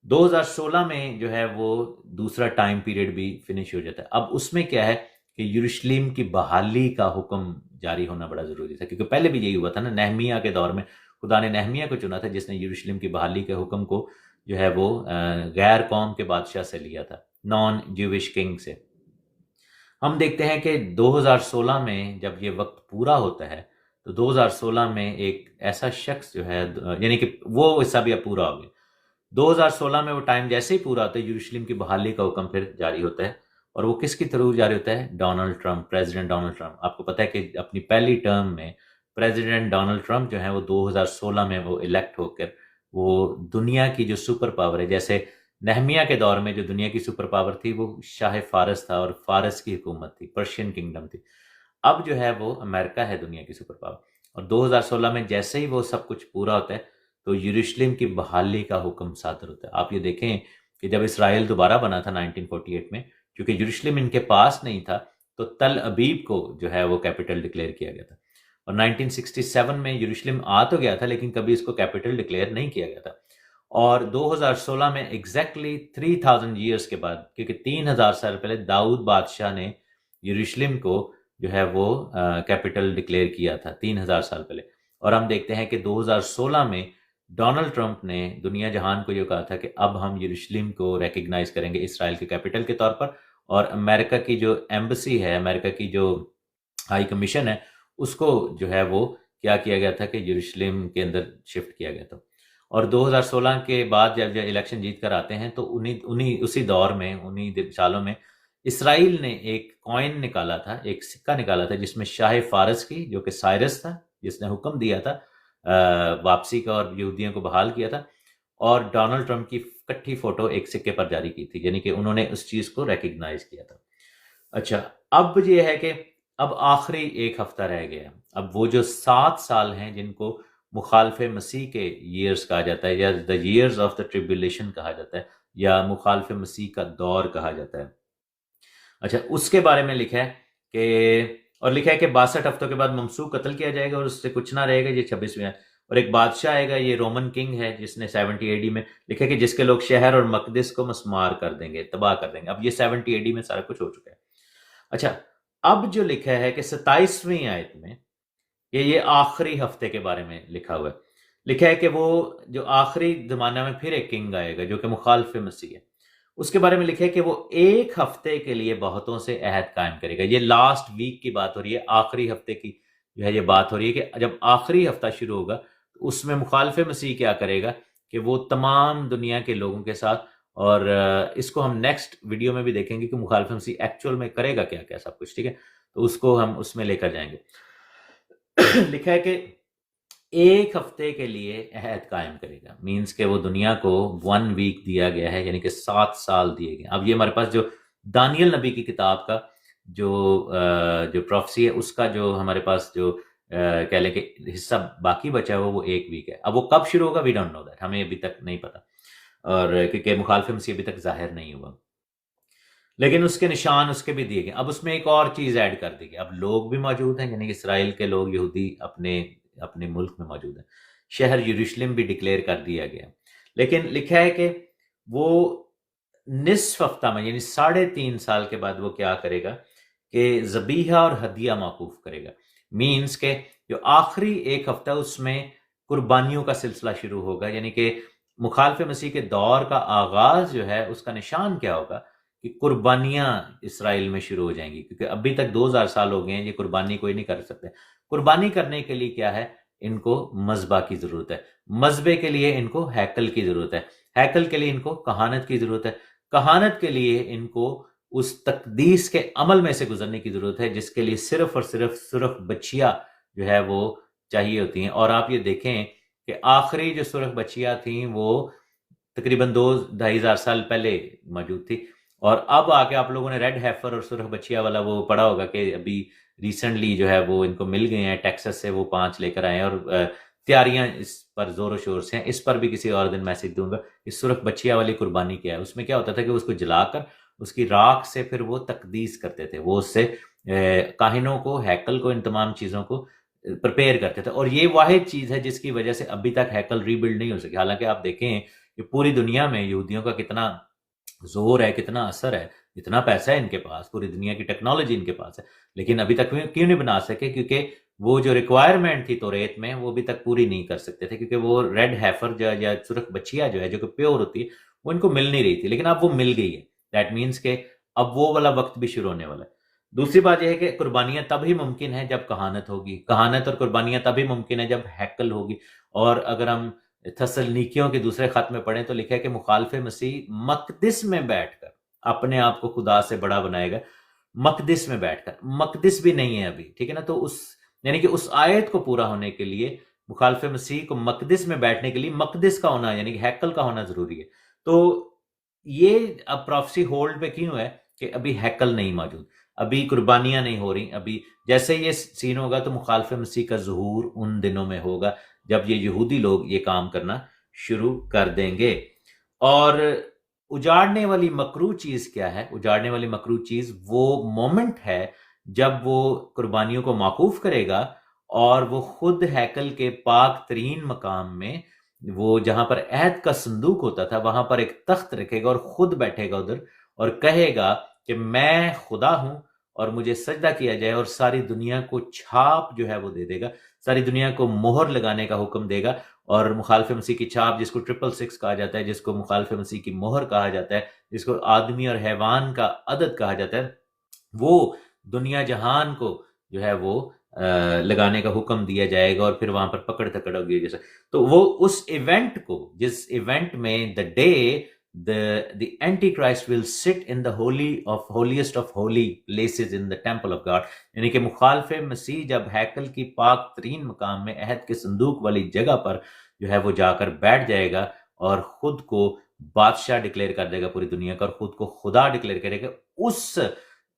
2016 میں جو ہے وہ دوسرا ٹائم پیریڈ بھی فنش ہو جاتا ہے۔ اب اس میں کیا ہے کہ یروشلم کی بحالی کا حکم جاری ہونا بڑا ضروری تھا، کیونکہ پہلے بھی یہی ہوا تھا نا، نہمیہ کے دور میں خدا نے نہمیہ کو چنا تھا جس نے یروشلم کی بحالی کے حکم کو جو ہے وہ غیر قوم کے بادشاہ سے لیا تھا، نان جیوش کنگ سے۔ ہم دیکھتے ہیں کہ 2016 میں جب یہ وقت پورا ہوتا ہے تو 2016 میں ایک ایسا شخص جو ہے، یعنی کہ وہ حصہ بھی اب پورا ہو گیا۔ 2016 میں وہ ٹائم جیسے ہی پورا ہوتا ہے، یروشلم کی بحالی کا حکم پھر جاری ہوتا ہے، اور وہ کس کی تھرو جاری ہوتا ہے؟ Donald Trump, president Donald Trump. آپ کو پتہ ہے کہ اپنی پہلی ٹرم میں پریزیڈنٹ ڈونلڈ ٹرمپ جو ہے وہ 2016 میں وہ الیکٹ ہو کر وہ دنیا کی جو سپر پاور ہے، جیسے نہمیہ کے دور میں جو دنیا کی سپر پاور تھی وہ شاہ فارس تھا اور فارس کی حکومت تھی، پرشین کنگڈم تھی، اب جو ہے وہ امریکہ ہے دنیا کی سپر پاور۔ اور 2016 میں جیسے ہی وہ سب کچھ پورا ہوتا ہے تو یروشلم کی بحالی کا حکم صادر ہوتا ہے۔ آپ یہ دیکھیں کہ جب اسرائیل دوبارہ بنا تھا 1948 میں، کیونکہ یروشلم ان کے پاس نہیں تھا تو تل ابیب کو جو ہے وہ کیپٹل ڈکلیئر کیا گیا تھا، اور 1967 میں یروشلم آ تو گیا تھا لیکن کبھی اس کو کیپٹل ڈکلیئر نہیں کیا گیا تھا۔ اور 2016 میں ایگزیکٹلی 3000 ایئرس کے بعد، کیونکہ 3000 سال پہلے داؤد بادشاہ نے یروشلم کو جو ہے وہ کیپٹل ڈکلیئر کیا تھا 3000 سال پہلے. اور ہم دیکھتے ہیں کہ 2016 میں ڈونلڈ ٹرمپ نے دنیا جہان کو یہ کہا تھا کہ اب ہم یروشلم کو ریکگنائز کریں گے اسرائیل کے کیپٹل کے طور پر، اور امریکہ کی جو ایمبسی ہے، امریکہ کی جو ہائی کمیشن ہے، اس کو جو ہے وہ کیا کیا گیا تھا کہ یروشلم کے اندر شفٹ کیا گیا تھا. اور 2016 کے بعد جب الیکشن جیت کر آتے ہیں تو اسی دور میں، انہی سالوں میں اسرائیل نے ایک کوائن نکالا تھا، ایک سکہ نکالا تھا جس میں شاہ فارس کی، جو کہ سائرس تھا جس نے حکم دیا تھا واپسی کا اور یہودیوں کو بحال کیا تھا، اور ڈونلڈ ٹرمپ کی کٹھی فوٹو ایک سکے پر جاری کی تھی، یعنی کہ انہوں نے اس چیز کو ریکگنائز کیا تھا. اچھا، اب یہ ہے کہ اب آخری ایک ہفتہ رہ گیا. اب وہ جو 7 سال ہیں جن کو مخالف مسیح کے ایئرز کہا جاتا ہے، یا the years of the tribulation کہا جاتا ہے، یا مخالف مسیح کا دور کہا جاتا ہے. اچھا، اس کے بارے میں لکھا ہے کہ 62 ہفتوں کے بعد ممسوح قتل کیا جائے گا اور اس سے کچھ نہ رہے گا. یہ 26ویں. اور ایک بادشاہ آئے گا، یہ رومن کنگ ہے، جس نے 70 AD میں لکھا کہ جس کے لوگ شہر اور مقدس کو مسمار کر دیں گے، تباہ کر دیں گے. اب یہ 70 AD میں سارا کچھ ہو چکا ہے. اچھا، اب جو لکھا ہے کہ 27ویں آیت میں کہ یہ آخری ہفتے کے بارے میں لکھا ہوا ہے. لکھا ہے کہ وہ جو آخری زمانہ میں پھر ایک کنگ آئے گا جو کہ مخالف مسیح ہے. اس کے بارے میں لکھا ہے کہ وہ ایک ہفتے کے لیے بہتوں سے عہد قائم کرے گا. یہ لاسٹ ویک کی بات ہو رہی ہے، آخری ہفتے کی جو ہے یہ بات ہو رہی ہے کہ جب آخری ہفتہ شروع ہوگا تو اس میں مخالف مسیح کیا کرے گا کہ وہ تمام دنیا کے لوگوں کے ساتھ، اور اس کو ہم نیکسٹ ویڈیو میں بھی دیکھیں گے کہ مخالف مسیح ایکچول میں کرے گا کیا کیا سب کچھ، ٹھیک ہے؟ تو اس کو ہم اس میں لے کر جائیں گے. لکھا ہے کہ ایک ہفتے کے لیے عہد قائم کرے گا، مینز کہ وہ دنیا کو 1 ویک دیا گیا ہے، یعنی کہ 7 سال دیے گئے. اب یہ ہمارے پاس جو دانیل نبی کی کتاب کا جو پروفیسی ہے، اس کا جو ہمارے پاس جو کہہ لیں کہ حصہ باقی بچا ہوا وہ 1 ویک ہے. اب وہ کب شروع ہوگا وی ڈونٹ نو دیٹ، ہمیں ابھی تک نہیں پتا، اور کیونکہ مخالف مسیح ابھی تک ظاہر نہیں ہوا، لیکن اس کے نشان اس کے بھی دیے گئے. اب اس میں ایک اور چیز ایڈ کر دی گئی، اب لوگ بھی موجود ہیں، یعنی کہ اسرائیل کے لوگ، یہودی اپنے ملک میں موجود ہیں. شہر یروشلم بھی ڈکلیئر کر دیا گیا. لیکن لکھا ہے کہ وہ نصف ہفتہ میں، یعنی 3.5 سال کے بعد وہ کیا کرے گا کہ ذبیحہ اور ہدیہ موقوف کرے گا. مینز کہ جو آخری ایک ہفتہ اس میں قربانیوں کا سلسلہ شروع ہوگا، یعنی کہ مخالف مسیح کے دور کا آغاز جو ہے اس کا نشان کیا ہوگا کہ قربانیاں اسرائیل میں شروع ہو جائیں گی، کیونکہ ابھی تک 2000 سال ہو گئے ہیں، یہ قربانی کوئی نہیں کر سکتے. قربانی کرنے کے لیے کیا ہے، ان کو مذبح کی ضرورت ہے. مذبح کے لیے ان کو ہیکل کی ضرورت ہے. ہیکل کے لیے ان کو کہانت کی ضرورت ہے. کہانت کے لیے ان کو اس تقدیس کے عمل میں سے گزرنے کی ضرورت ہے، جس کے لیے صرف اور صرف سرخ بچیاں جو ہے وہ چاہیے ہوتی ہیں. اور آپ یہ دیکھیں کہ آخری جو سرخ بچیاں تھیں وہ تقریباً 2-2.5 ہزار سال پہلے موجود تھی. اور اب آ کے آپ لوگوں نے ریڈ ہیفر اور سرخ بچیا والا وہ پڑھا ہوگا کہ ابھی ریسنٹلی جو ہے وہ ان کو مل گئے ہیں، ٹیکسس سے وہ 5 لے کر آئے ہیں، اور تیاریاں اس پر زور و شور سے ہیں. اس پر بھی کسی اور دن میسج دوں گا کہ سرخ بچیا والی قربانی کیا ہے. اس میں کیا ہوتا تھا کہ اس کو جلا کر اس کی راکھ سے پھر وہ تقدیس کرتے تھے، وہ اس سے کاہنوں کو، ہیکل کو، ان تمام چیزوں کو پریپیئر کرتے تھے. اور یہ واحد چیز ہے جس کی وجہ سے ابھی تک ہیکل ری بلڈ نہیں ہو سکی. حالانکہ آپ دیکھیں کہ پوری دنیا میں یہودیوں کا کتنا زور ہے، کتنا اثر ہے، اتنا پیسہ ہے ان کے پاس، پوری دنیا کی ٹیکنالوجی ان کے پاس ہے، لیکن ابھی تک کیوں نہیں بنا سکے؟ کیونکہ وہ جو ریکوائرمنٹ تھی توریت میں وہ ابھی تک پوری نہیں کر سکتے تھے، کیونکہ وہ ریڈ ہیفر یا سرخ بچیا جو ہے، جو کہ پیور ہوتی ہے، وہ ان کو مل نہیں رہی تھی. لیکن اب وہ مل گئی ہے. دیٹ مینس کہ اب وہ والا وقت بھی شروع ہونے والا ہے. دوسری بات یہ ہے کہ قربانیاں تب ہی ممکن ہے جب کہانت ہوگی. کہانت اور قربانیاں تب ہی ممکن ہے جب ہیکل ہوگی. اور اگر ہم تسلنیکیوں کے دوسرے خط میں پڑھیں تو لکھا ہے کہ مخالف مسیح مقدس میں بیٹھ کر اپنے آپ کو خدا سے بڑا بنائے گا. مقدس میں بیٹھ کر، مقدس بھی نہیں ہے ابھی، ٹھیک ہے نا؟ تو یعنی کہ اس آیت کو پورا ہونے کے لیے مخالف مسیح کو مقدس میں بیٹھنے کے لیے مقدس کا ہونا، یعنی کہ ہیکل کا ہونا ضروری ہے. تو یہ اب پروفیسی ہولڈ پہ کیوں ہے کہ ابھی ہیکل نہیں موجود، ابھی قربانیاں نہیں ہو رہی. ابھی جیسے یہ سین ہوگا تو مخالف مسیح کا ظہور ان دنوں میں ہوگا جب یہ یہودی لوگ یہ کام کرنا شروع کر دیں گے. اور اجاڑنے والی مکروہ چیز کیا ہے؟ اجاڑنے والی مکروہ چیز وہ مومنٹ ہے جب وہ قربانیوں کو موقوف کرے گا اور وہ خود ہیکل کے پاک ترین مقام میں وہ جہاں پر عہد کا صندوق ہوتا تھا وہاں پر ایک تخت رکھے گا اور خود بیٹھے گا ادھر اور کہے گا کہ میں خدا ہوں اور مجھے سجدہ کیا جائے، اور ساری دنیا کو چھاپ جو ہے وہ دے دے گا، ساری دنیا کو مہر لگانے کا حکم دے گا، اور مخالف مسیح کی چھاپ جس کو 666 کہا جاتا ہے، جس کو مخالف مسیح کی مہر کہا جاتا ہے، جس کو آدمی اور حیوان کا عدد کہا جاتا ہے، وہ دنیا جہان کو جو ہے وہ لگانے کا حکم دیا جائے گا، اور پھر وہاں پر پکڑ تکڑ ہوگی جیسے. تو وہ اس ایونٹ کو، جس ایونٹ میں the day the antichrist will sit in the holiest of holy places in the temple of God، یعنی کہ مخالف مسیح جب ہیکل کی پاک ترین مقام میں عہد کے صندوق والی جگہ پر جو ہے وہ جا کر بیٹھ جائے گا اور خود کو بادشاہ ڈکلیئر کر دے گا پوری دنیا کا، اور خود کو خدا ڈکلیئر کرے گا. اس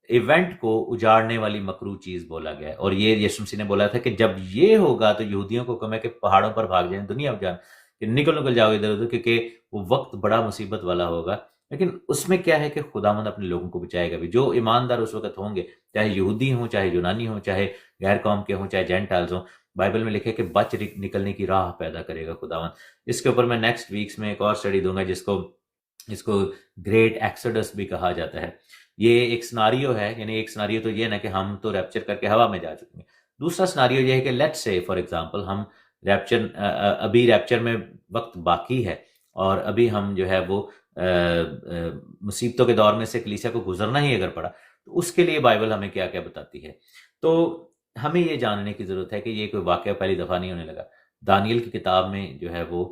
ایونٹ کو اجاڑنے والی مکروہ چیز بولا گیا ہے، اور یہ یسوع مسیح نے بولا تھا کہ جب یہ ہوگا تو یہودیوں کو کم ہے کہ پہاڑوں پر بھاگ جائیں، دنیا جان کہ نکل جاؤ ادھر ادھر، کیونکہ وہ وقت بڑا مصیبت والا ہوگا. لیکن اس میں کیا ہے کہ خداوند اپنے لوگوں کو بچائے گا بھی، جو ایماندار اس وقت ہوں گے، چاہے یہودی ہوں، چاہے یونانی ہوں، چاہے غیر قوم کے ہوں، چاہے جینٹائلز ہوں. بائبل میں لکھے کہ بچ نکلنے کی راہ پیدا کرے گا خداوند. اس کے اوپر میں نیکسٹ ویکس میں ایک اور اسٹڈی دوں گا جس کو گریٹ ایکسڈس بھی کہا جاتا ہے. یہ ایک سناریو ہے، یعنی ایک سناریو تو یہ نا کہ ہم تو ریپچر کر کے ہوا میں جا چکے ہیں. دوسرا سناریو یہ ہے کہ لیٹس سے فار ایگزامپل ہم ابھی ریپچر میں وقت باقی ہے، اور ابھی ہم جو ہے وہ مصیبتوں کے دور میں سے کلیسیا کو گزرنا ہی اگر پڑا، تو اس کے لیے بائبل ہمیں کیا کیا بتاتی ہے. تو ہمیں یہ جاننے کی ضرورت ہے کہ یہ کوئی واقعہ پہلی دفعہ نہیں ہونے لگا. دانیل کی کتاب میں جو ہے وہ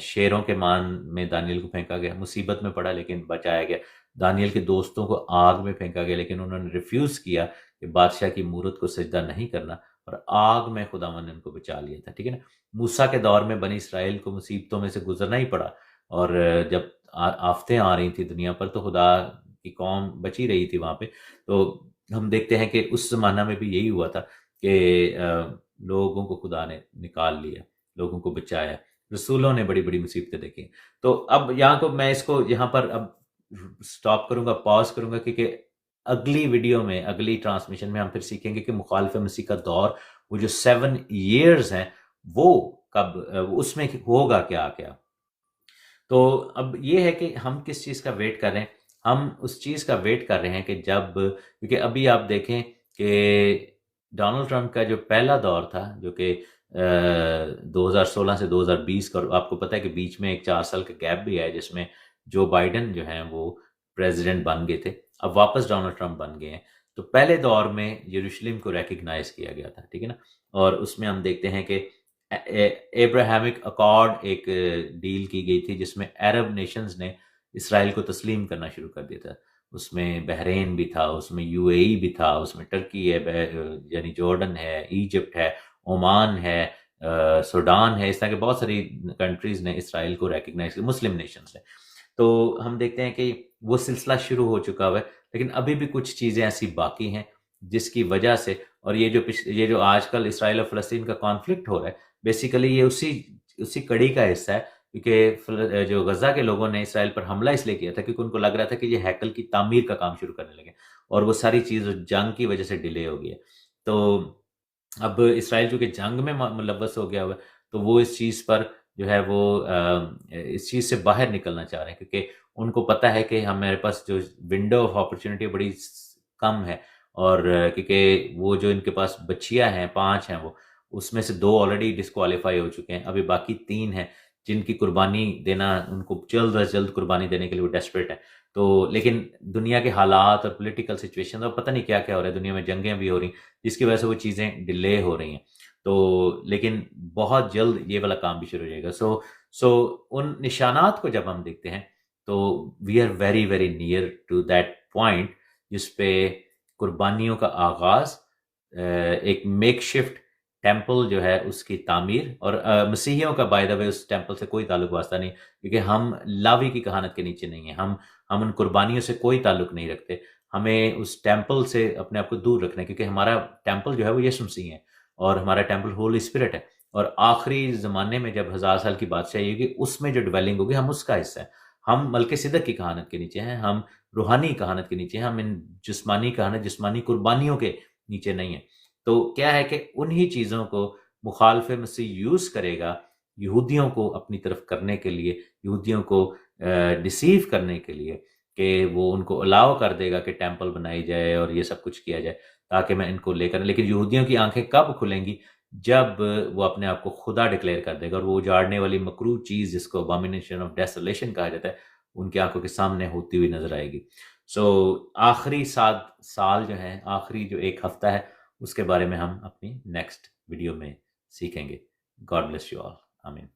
شیروں کے مان میں دانیل کو پھینکا گیا، مصیبت میں پڑا لیکن بچایا گیا. دانیل کے دوستوں کو آگ میں پھینکا گیا لیکن انہوں نے ریفیوز کیا کہ بادشاہ کی مورت کو سجدہ نہیں کرنا، اور آگ میں خداوند نے ان کو بچا لیا تھا. ٹھیک ہے نا. موسیٰ کے دور میں بنی اسرائیل کو مصیبتوں میں سے گزرنا ہی پڑا، اور جب آفتیں آ رہی تھیں دنیا پر تو خدا کی قوم بچی رہی تھی وہاں پہ. تو ہم دیکھتے ہیں کہ اس زمانہ میں بھی یہی ہوا تھا کہ لوگوں کو خدا نے نکال لیا، لوگوں کو بچایا، رسولوں نے بڑی بڑی مصیبتیں دیکھی. تو اب میں اس کو یہاں پر اب سٹاپ کروں گا، پاز کروں گا، کیونکہ اگلی ویڈیو میں، اگلی ٹرانسمیشن میں ہم پھر سیکھیں گے کہ مخالف مسیح کا دور، وہ جو 7 ایئرز ہیں، وہ کب، اس میں ہوگا کیا کیا. تو اب یہ ہے کہ ہم کس چیز کا ویٹ کر رہے ہیں. ہم اس چیز کا ویٹ کر رہے ہیں کہ جب، کیونکہ ابھی آپ دیکھیں کہ ڈونلڈ ٹرمپ کا جو پہلا دور تھا، جو کہ 2016 سے 2020 کا، آپ کو پتہ ہے کہ بیچ میں ایک 4 سال کا گیپ بھی ہے جس میں جو بائیڈن جو ہیں وہ پریزیڈنٹ بن گئے تھے، اب واپس ڈونلڈ ٹرمپ بن گئے ہیں. تو پہلے دور میں یروشلم کو ریکگنائز کیا گیا تھا. ٹھیک ہے نا. اور اس میں ہم دیکھتے ہیں کہ ایبراہیمک اکارڈ ایک ڈیل کی گئی تھی جس میں عرب نیشنز نے اسرائیل کو تسلیم کرنا شروع کر دیا تھا. اس میں بحرین بھی تھا، اس میں یو اے ای بھی تھا، اس میں ٹرکی ہے، یعنی جارڈن ہے، ایجپٹ ہے، عمان ہے، سوڈان ہے. اس طرح کے بہت ساری کنٹریز نے اسرائیل کو ریکگنائز کیا، مسلم نیشنز نے. تو ہم دیکھتے ہیں کہ وہ سلسلہ شروع ہو چکا ہوا ہے، لیکن ابھی بھی کچھ چیزیں ایسی باقی ہیں جس کی وجہ سے، اور یہ جو آج کل اسرائیل اور فلسطین کا کانفلکٹ ہو رہا ہے، بیسیکلی یہ اسی کڑی کا حصہ ہے. کیونکہ جو غزہ کے لوگوں نے اسرائیل پر حملہ اس لیے کیا تھا کیونکہ ان کو لگ رہا تھا کہ یہ ہیکل کی تعمیر کا کام شروع کرنے لگے، اور وہ ساری چیز جنگ کی وجہ سے ڈیلے ہو گئی ہے. تو اب اسرائیل چونکہ جنگ میں ملوث ہو گیا ہوا ہے، تو وہ اس چیز پر جو ہے وہ اس چیز سے باہر نکلنا چاہ رہے ہیں، کیونکہ ان کو پتہ ہے کہ ہمارے پاس جو ونڈو آف اپرچونٹی بڑی کم ہے، اور کیونکہ وہ جو ان کے پاس بچیاں ہیں 5 ہیں، وہ اس میں سے 2 آلریڈی ڈسکوالیفائی ہو چکے ہیں، ابھی باقی 3 ہیں جن کی قربانی دینا، ان کو جلد از جلد قربانی دینے کے لیے وہ ڈیسپریٹ ہے. تو لیکن دنیا کے حالات اور پولیٹیکل سچویشن اور پتہ نہیں کیا کیا ہو رہا ہے، دنیا میں جنگیں بھی ہو رہی ہیں جس کی وجہ سے وہ چیزیں ڈیلے ہو رہی ہیں. تو لیکن بہت جلد یہ والا کام بھی شروع ہو جائے گا. سو ان نشانات کو جب ہم دیکھتے ہیں تو we are very very near to that point جس پہ قربانیوں کا آغاز، ایک میک شفٹ ٹیمپل جو ہے اس کی تعمیر، اور مسیحیوں کا by the way us temple سے کوئی تعلق واسطہ نہیں، کیونکہ ہم لاوی کی کہانت کے نیچے نہیں ہیں، ہم ان قربانیوں سے کوئی تعلق نہیں رکھتے. ہمیں اس ٹیمپل سے اپنے آپ کو دور رکھنا ہے، کیونکہ ہمارا ٹیمپل جو ہے وہ یسوع مسیح ہے، اور ہمارا ٹیمپل ہول اسپرٹ ہے. اور آخری زمانے میں جب 1000 سال کی بادشاہی ہوگی، اس میں جو ڈویلنگ ہوگی ہم اس کا حصہ ہیں. ہم ملک صدق کی کہانت کے نیچے ہیں، ہم روحانی کہانت کے نیچے ہیں، ہم ان جسمانی کہانت، جسمانی قربانیوں کے نیچے نہیں ہیں. تو کیا ہے کہ انہی چیزوں کو مخالف مسیح یوز کرے گا یہودیوں کو اپنی طرف کرنے کے لیے، یہودیوں کو ڈیسیو کرنے کے لیے کہ وہ ان کو الاؤ کر دے گا کہ ٹیمپل بنائی جائے اور یہ سب کچھ کیا جائے تاکہ میں ان کو لے کر، لیکن یہودیوں کی آنکھیں کب کھلیں گی؟ جب وہ اپنے آپ کو خدا ڈکلیئر کر دے گا، اور وہ اجاڑنے والی مکروہ چیز جس کو ابامینیشن آف ڈیسولیشن کہا جاتا ہے ان کی آنکھوں کے سامنے ہوتی ہوئی نظر آئے گی۔ سو آخری سال جو ہے، آخری جو ایک ہفتہ ہے، اس کے بارے میں ہم اپنی نیکسٹ ویڈیو میں سیکھیں گے۔ گاڈ بلیس یو آل، آمین۔